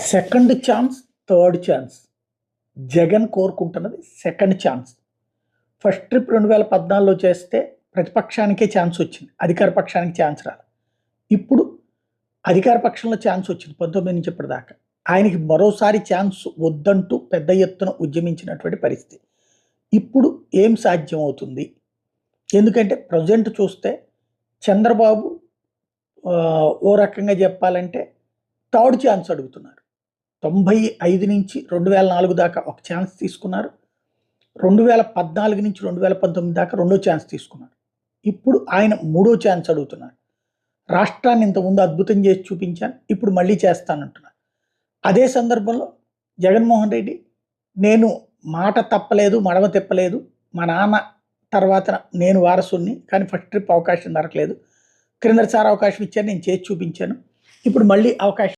Second chance, third chance. Jagan కోరుకుంటున్నది second chance. First trip 2014లో చేస్తే ప్రతిపక్షానికే ఛాన్స్ వచ్చింది, అధికార పక్షానికి ఛాన్స్ రాలి. ఇప్పుడు అధికార పక్షంలో ఛాన్స్ వచ్చింది 19 నుంచి ఇప్పటిదాకా. ఆయనకి మరోసారి ఛాన్స్ వద్దంటూ పెద్ద ఎత్తున ఉద్యమించినటువంటి పరిస్థితి. ఇప్పుడు ఏం సాధ్యం అవుతుంది? ఎందుకంటే ప్రజెంట్ చూస్తే చంద్రబాబు ఓ రకంగా చెప్పాలంటే థర్డ్ ఛాన్స్ అడుగుతున్నారు. 95 నుంచి 2004 దాకా ఒక ఛాన్స్ తీసుకున్నారు. 2014 నుంచి 2019 దాకా రెండో ఛాన్స్ తీసుకున్నారు. ఇప్పుడు ఆయన మూడో ఛాన్స్ అడుగుతున్నారు. రాష్ట్రాన్ని ఇంతకుముందు అద్భుతం చేసి చూపించాను, ఇప్పుడు మళ్ళీ చేస్తానంటున్నారు. అదే సందర్భంలో జగన్మోహన్ రెడ్డి, నేను మాట తప్పలేదు, మడమ తిప్పలేదు, మా నాన్న తర్వాత నేను వారసుని, కానీ ఫస్ట్ ట్రిప్ అవకాశం దొరకలేదు, క్రిందసారి అవకాశం ఇచ్చాను, నేను చేసి చూపించాను, ఇప్పుడు మళ్ళీ అవకాశం